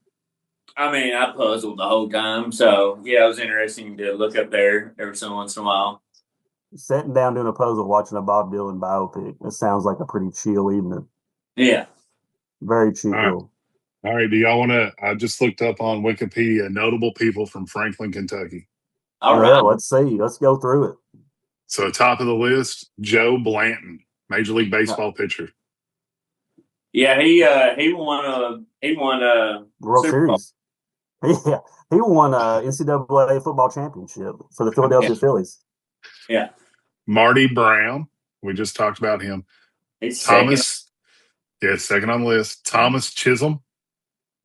I mean, I puzzled the whole time. So, yeah, it was interesting to look up there every so once in a while. Sitting down doing a puzzle, watching a Bob Dylan biopic. It sounds like a pretty chill evening. Yeah. Very chill. All right. All right. Do y'all want to? I just looked up on Wikipedia notable people from Franklin, Kentucky. All Well, right. let's see. Let's go through it. So, top of the list, Joe Blanton, Major League Baseball pitcher. Yeah, he won World Super Bowl. Series. Yeah, he won NCAA football championship for the Philadelphia Phillies. Yeah, Marty Brown. We just talked about him. he's Thomas. Yeah, second on the list. Thomas Chisholm,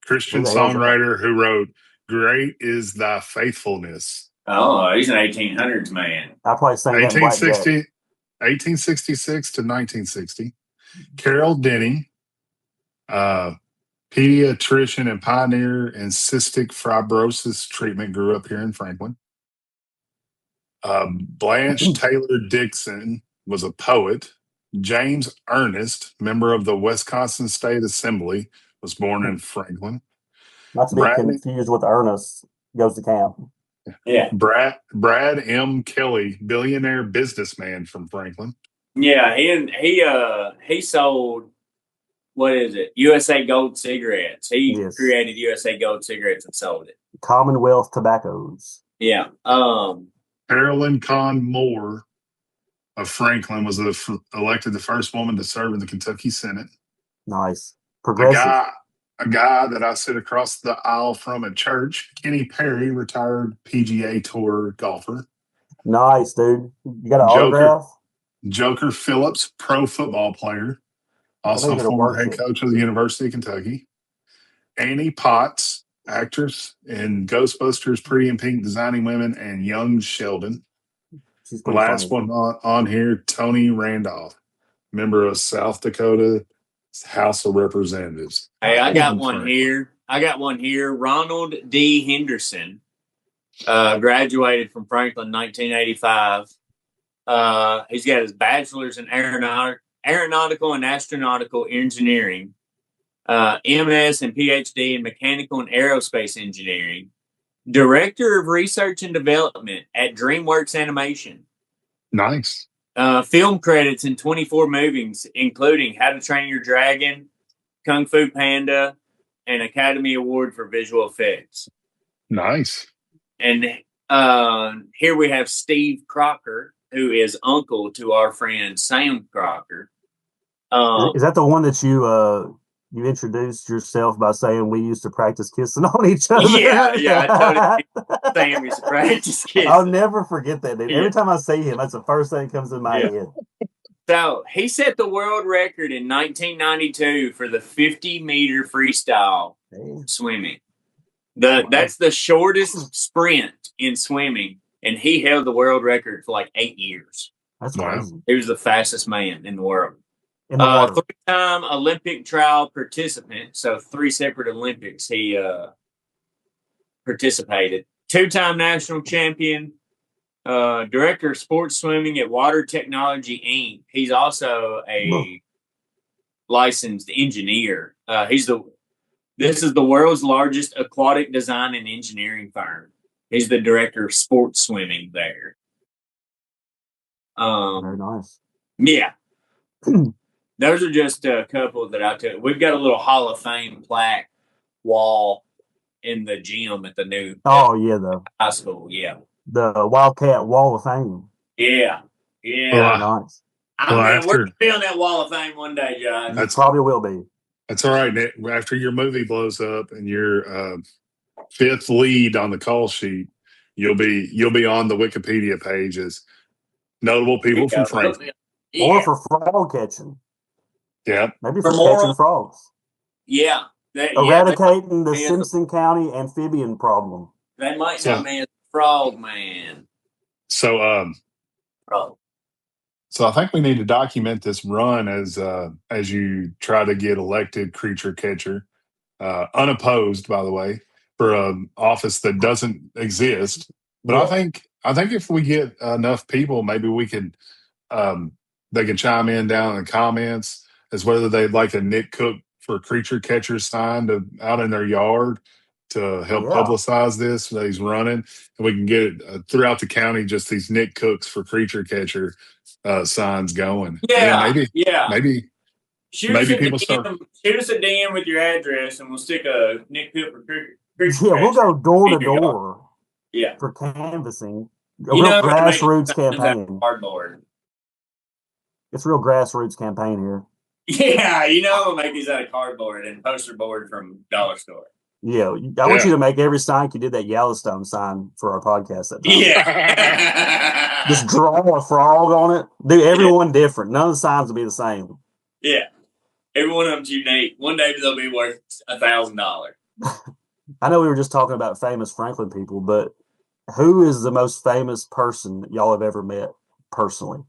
Christian Who the hell's that? songwriter who wrote "Great Is Thy Faithfulness." Oh, he's an 1800s man. I probably sang that in Blackjack. 1866 to 1960. Carol Denny, pediatrician and pioneer in cystic fibrosis treatment, grew up here in Franklin. Blanche Taylor Dixon was a poet. James Ernest, member of the Wisconsin State Assembly, was born in Franklin. Not to be confused with Ernest Goes to Camp. Yeah. Brad M. Kelly, billionaire businessman from Franklin. Yeah, he sold, what is it? USA Gold cigarettes. He created USA Gold cigarettes and sold it. Commonwealth Tobaccos. Yeah. Carolyn Conn Moore of Franklin was elected the first woman to serve in the Kentucky Senate. Nice. Progressive. A guy that I sit across the aisle from at church, Kenny Perry, retired PGA Tour golfer. Nice, dude. You got an autograph? Joker Phillips, pro football player, also former head coach of the University of Kentucky. Annie Potts, actress in Ghostbusters, Pretty in Pink, Designing Women, and Young Sheldon. The last one on here, Tony Randolph, member of South Dakota House of Representatives. Hey, I got one here. Ronald D. Henderson graduated from Franklin in 1985. He's got his bachelor's in aeronautical and astronautical engineering, MS and PhD in mechanical and aerospace engineering, director of research and development at DreamWorks Animation. Nice. Film credits in 24 movies, including How to Train Your Dragon, Kung Fu Panda, and Academy Award for Visual Effects. Nice. And here we have Steve Crocker, who is uncle to our friend Sam Crocker. Is that the one that you introduced yourself by saying we used to practice kissing on each other? Yeah. I told Sam used to practice kissing. I'll never forget that, dude. Every time I see him, that's the first thing that comes in my head. So he set the world record in 1992 for the 50-meter freestyle swimming. That's the shortest sprint in swimming, and he held the world record for like 8 years. That's crazy. He was the fastest man in the world. Three-time Olympic trial participant, so 3 separate Olympics he participated. 2-time national champion, director of sports swimming at Water Technology, Inc. He's also a licensed engineer. This is the world's largest aquatic design and engineering firm. He's the director of sports swimming there. Very nice. Yeah. Those are just a couple that I took. We've got a little Hall of Fame plaque wall in the gym at the new high school. Yeah. The Wildcat Wall of Fame. Yeah. Nice. We're going to be on that Wall of Fame one day, John. That probably will be. That's all right, Nick. After your movie blows up and your fifth lead on the call sheet, you'll be on the Wikipedia page as notable people from Franklin. Or for frog catching. Yeah. Maybe for catching frogs. Yeah. Eradicating the Simpson County amphibian problem. They might know me as Frog Man. So I think we need to document this run as you try to get elected creature catcher, unopposed, by the way, for an office that doesn't exist. But I think if we get enough people, maybe we can they can chime in down in the comments as whether they'd like a Nick Cook for creature catcher sign out in their yard to help publicize this that he's running, and we can get it throughout the county. Just these Nick Cooks for creature catcher signs going. Maybe shoot people start. Shoot us a DM with your address, and we'll stick a Nick Cook for creature catcher. We'll go door to door. Yeah, for canvassing. A real grassroots campaign. Hardboard. It's a real grassroots campaign here. Yeah, you know I'm gonna make these out of cardboard and poster board from dollar store. Yeah, I want you to make every sign like you did that Yellowstone sign for our podcast that time. Yeah. Just draw a frog on it. Do everyone different. None of the signs will be the same. Yeah. Every one of them's unique. One day they'll be worth $1,000. I know we were just talking about famous Franklin people, but who is the most famous person y'all have ever met personally?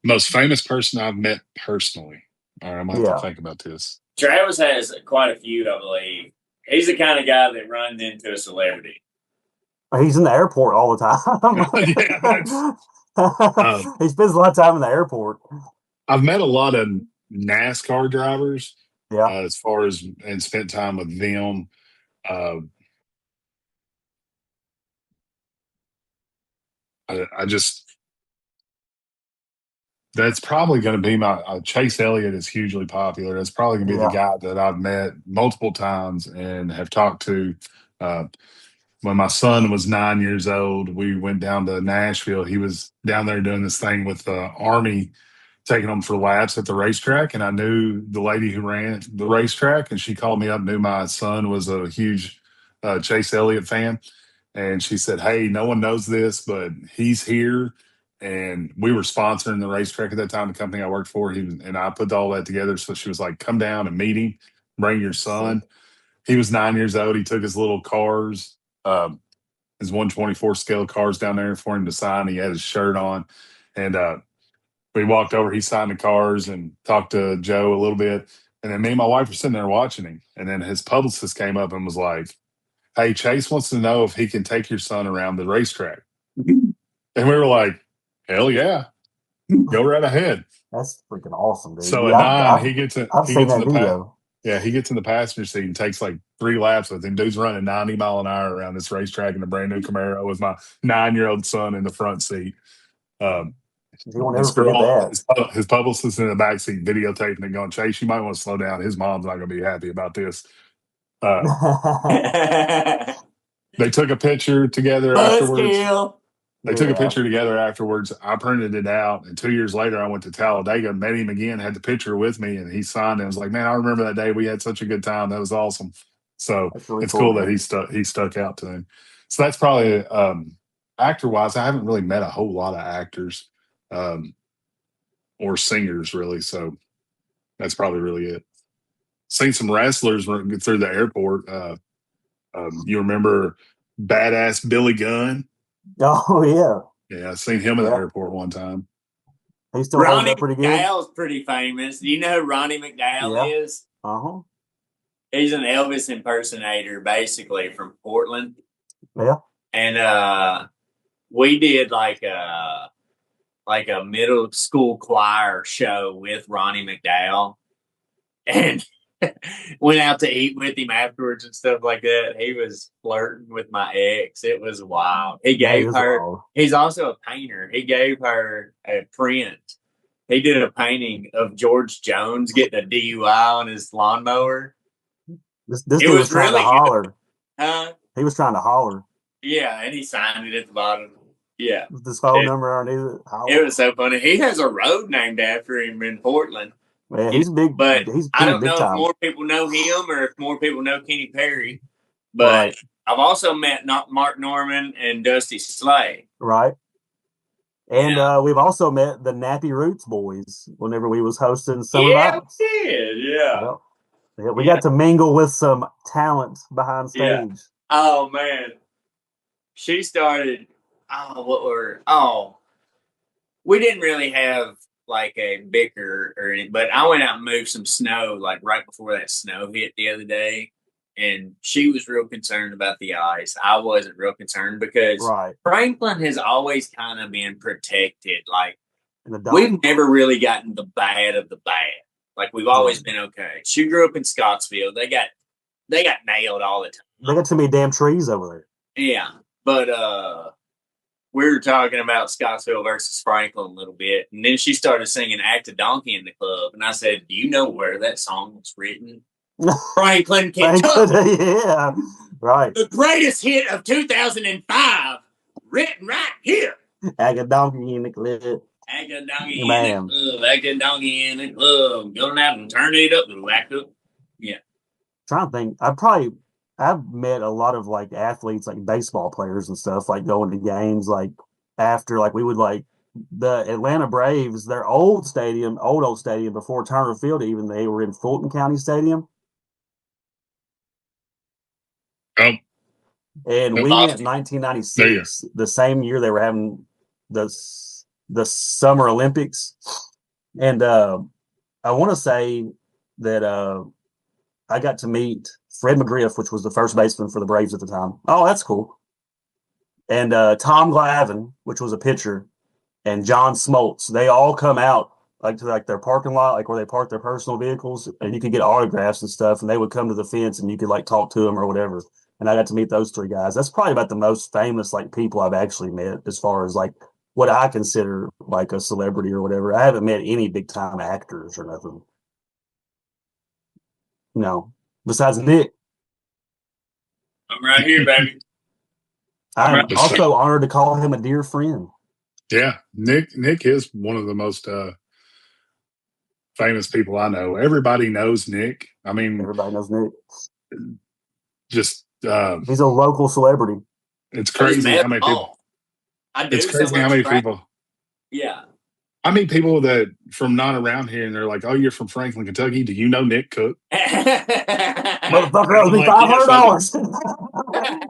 Most famous person I've met personally. All right, I'm going to have Yeah. to think about this. Travis has quite a few, I believe. He's the kind of guy that runs into a celebrity. He's in the airport all the time. He spends a lot of time in the airport. I've met a lot of NASCAR drivers. Yeah. As far as and spent time with them. I just that's probably going to be my Chase Elliott is hugely popular. That's probably going to be the guy that I've met multiple times and have talked to. When my son was 9 years old, we went down to Nashville. He was down there doing this thing with the Army, taking them for laps at the racetrack. And I knew the lady who ran the racetrack, and she called me up, knew my son was a huge Chase Elliott fan. And she said, "Hey, no one knows this, but he's here." And we were sponsoring the racetrack at that time, the company I worked for. And I put all that together. So she was like, "Come down and meet him, bring your son." He was 9 years old. He took his little cars, his 124 scale cars down there for him to sign. He had his shirt on. And we walked over. He signed the cars and talked to Joe a little bit. And then me and my wife were sitting there watching him. And then his publicist came up and was like, "Hey, Chase wants to know if he can take your son around the racetrack." And we were like, "Hell yeah, go right ahead." That's freaking awesome, dude. So at 9, he gets in the video. He gets in the passenger seat and takes like 3 laps with him. Dude's running 90 mile an hour around this racetrack in a brand new Camaro with my 9-year-old son in the front seat. You won't ever forget that. His publicist in the back seat videotaping and going, "Chase, you might want to slow down. His mom's not going to be happy about this." They took a picture together afterwards. They took a picture together afterwards. I printed it out, and 2 years later, I went to Talladega, met him again, had the picture with me, and he signed it. I was like, "Man, I remember that day. We had such a good time. That was awesome." So really it's cool that he stuck out to him. So that's probably actor-wise. I haven't really met a whole lot of actors or singers, really. So that's probably really it. Seen some wrestlers through the airport. You remember Badass Billy Gunn? Oh, yeah. Yeah, I seen him at the airport one time. He's still Ronnie pretty good. McDowell's pretty famous. Do you know who Ronnie McDowell is? Uh-huh. He's an Elvis impersonator, basically, from Portland. Yeah. And we did like a middle school choir show with Ronnie McDowell. And went out to eat with him afterwards and stuff like that. He was flirting with my ex. It was wild. He gave her, he's also a painter. He gave her a print. He did a painting of George Jones getting a DUI on his lawnmower. This dude was trying to holler. Huh? He was trying to holler. Yeah, and he signed it at the bottom. Yeah. With his phone number underneath it. It was so funny. He has a road named after him in Portland. Man, he's big, but I don't know if more people know him or if more people know Kenny Perry. But I've also met Mark Norman and Dusty Slay. Right. And we've also met the Nappy Roots boys whenever we was hosting Summer Vibes. We did, yeah. We got to mingle with some talent behind stage. Yeah. Oh, man. She started, we didn't really have like a bicker or anything, but I went out and moved some snow like right before that snow hit the other day, and she was real concerned about the ice. I wasn't real concerned because Franklin has always kind of been protected. Like we've never really gotten the bad of the bad. Like we've always been okay. She grew up in Scottsville. They got nailed all the time. They got too many damn trees over there. Yeah, but we were talking about Scottsville versus Franklin a little bit, and then she started singing "Act a Donkey" in the club, and I said, "Do you know where that song was written?" Franklin, Kentucky. Yeah, right. The greatest hit of 2005, written right here. Act a donkey in the club. Act a donkey in Man. the club. Act a donkey in the club. Going out and turn it up and whack up. Yeah. Trying to think. I've met a lot of like athletes, like baseball players and stuff, like going to games like after, like we would like the Atlanta Braves, their old stadium before Turner Field, even they were in Fulton County Stadium. Oh, And we went in there you 1996, the same year they were having the Summer Olympics. And I want to say that I got to meet Fred McGriff, which was the first baseman for the Braves at the time. Oh, that's cool. And Tom Glavine, which was a pitcher, and John Smoltz. They all come out like to like their parking lot, like where they park their personal vehicles, and you could get autographs and stuff. And they would come to the fence, and you could like talk to them or whatever. And I got to meet those three guys. That's probably about the most famous like people I've actually met as far as like what I consider like a celebrity or whatever. I haven't met any big time actors or nothing. No, besides Nick. I'm right here, baby. I'm also honored to call him a dear friend. Yeah, Nick is one of the most famous people I know. Everybody knows Nick. I mean, Everybody knows Nick. Just He's a local celebrity. it's crazy how many people. I do. It's crazy how many people. Yeah. I meet people that from not around here, and they're like, "Oh, you're from Franklin, Kentucky. Do you know Nick Cook?" Motherfucker owes me $500.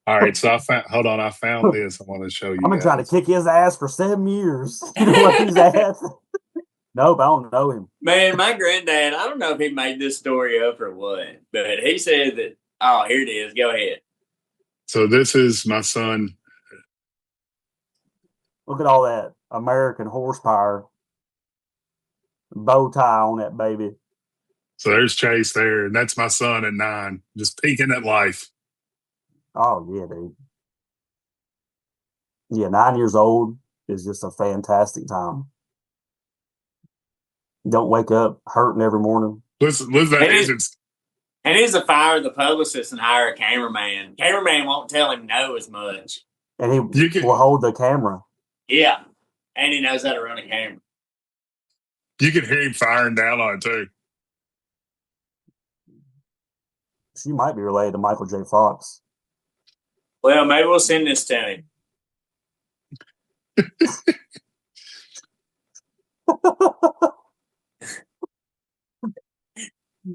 All right, so I found this. I want to show you. I've been trying to kick his ass for 7 years. You know what his ass? Nope, I don't know him. Man, my granddad, I don't know if he made this story up or what, but he said that, oh, here it is. Go ahead. So this is my son. Look at all that American horsepower. Bow tie on that baby. So there's Chase there, and that's my son at 9, just peeking at life. Oh, yeah, dude. Yeah, 9 years old is just a fantastic time. Don't wake up hurting every morning. Listen, that agent's. And he's to fire the publicist and hire a cameraman. Cameraman won't tell him no as much. And he will hold the camera. Yeah. And he knows how to run a camera. You can hear him firing down on it, too. She might be related to Michael J. Fox. Well, maybe we'll send this to him.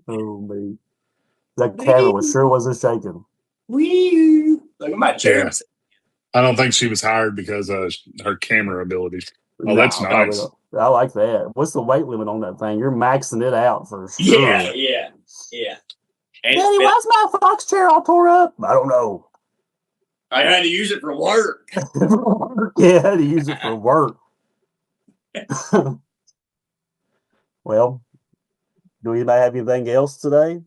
Oh, me. That camera sure wasn't shaking. Wee! Look at my chair. Yeah. I don't think she was hired because of her camera abilities. Oh, that's nice. I like that. What's the weight limit on that thing? You're maxing it out for sure. Yeah. Daddy, why's my Fox chair all tore up? I don't know. I had to use it for work. Yeah, I had to use it for work. Well, do anybody have anything else today?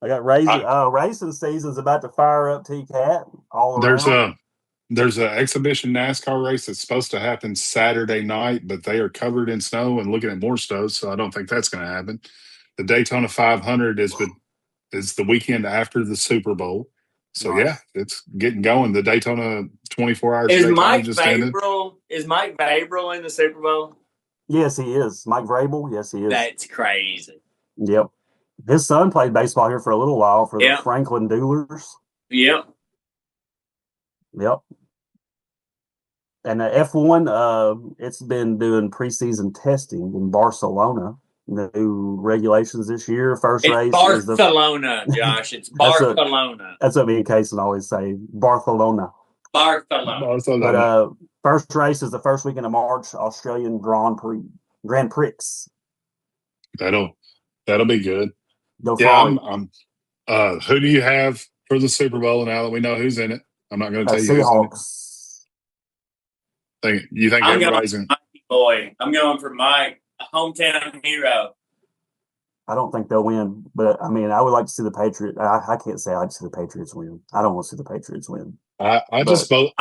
I got racing season's about to fire up T-Cat all around. There's an exhibition NASCAR race that's supposed to happen Saturday night, but they are covered in snow and looking at more snow, so I don't think that's going to happen. The Daytona 500 is the weekend after the Super Bowl. So, nice. Yeah, it's getting going. The Daytona 24 hours. Is Mike Vrabel in the Super Bowl? Yes, he is. Mike Vrabel? Yes, he is. That's crazy. Yep. His son played baseball here for a little while for the Franklin Doolers. Yep. And the F1, it's been doing preseason testing in Barcelona. New regulations this year. First race is Barcelona, Josh. It's Barcelona. That's what me and Kason always say. Barcelona. But first race is the first weekend of March. Australian Grand Prix. That'll be good. Who do you have for the Super Bowl now that we know who's in it? I'm not going to tell you Seahawks. You think everybody's in? Boy, I'm going for Mike, a hometown hero. I don't think they'll win, but I mean, I would like to see the Patriots. I can't say I'd like to see the Patriots win. I don't want to see the Patriots win. I just hope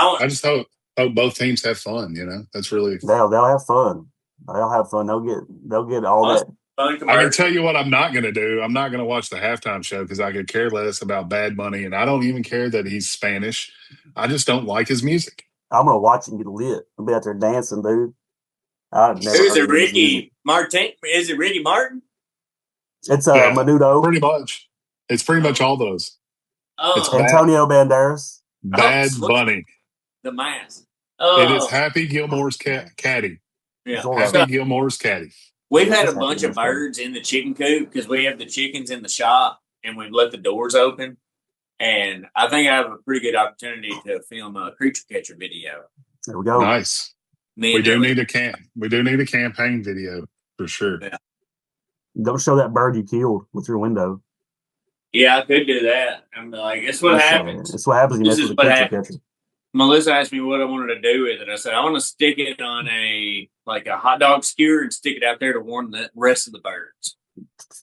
both teams have fun. You know, that's really they'll have fun. They'll have fun. They'll get all that. I can tell you what I'm not going to do. I'm not going to watch the halftime show because I could care less about Bad Bunny, and I don't even care that he's Spanish. I just don't like his music. I'm gonna watch it and get lit. I'll be out there dancing, dude. I've never Who's heard it? of this music. Ricky Martin? Is it Ricky Martin? It's Yeah. Menudo, Pretty much. It's pretty much all those. It's Oh, bad. Antonio Banderas. Bad sweet. Bunny. The Mask. It is Oh, Happy Gilmore's caddy. yeah. Zorro. Happy Gilmore's caddy. We've had a That's bunch Happy of Gilmore. birds in the chicken coop because we have the chickens in the shop and we've let the doors open. And I think I have a pretty good opportunity to film a creature catcher video. There we go. Nice. Me We and do Billy. need a campaign video for sure. Yeah. Don't show that bird you killed with your window. Yeah, I could do that. I'm like, it's what happens. It's what happens when you This mess is with a what creature happens. catcher. Melissa asked me what I wanted to do with it. I said, I want to stick it on a hot dog skewer and stick it out there to warn the rest of the birds.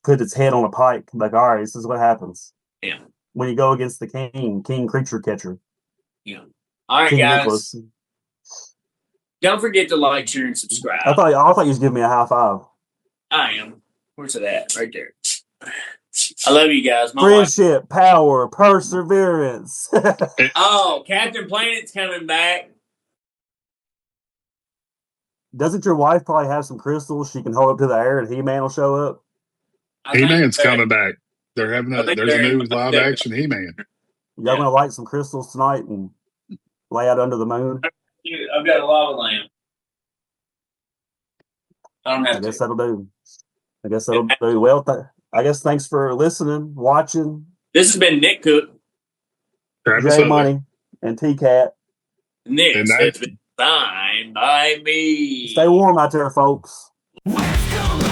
Put its head on a pike. Like, all right, this is what happens. Yeah. When you go against the king creature catcher, Yeah. All right, King guys. Nicholas. Don't forget to like, share, and subscribe. I thought you was giving me a high five. I am. Where's it at? Right there. I love you guys. My wife. Friendship, power, perseverance. Oh, Captain Planet's coming back. Doesn't your wife probably have some crystals she can hold up to the air and He-Man will show up? I think He-Man's that- coming back. They're having I think there's a they're- new live action He-Man. Y'all Yeah. gonna light some crystals tonight and lay out under the moon? I've got a lava lamp. I don't I have guess to. that'll do. Well, I guess thanks for listening, watching. This has been Nick Cook. Travis J Owen. Money and T-Cat. Nick And says it's fine by me. Stay warm out there, folks. West Coast.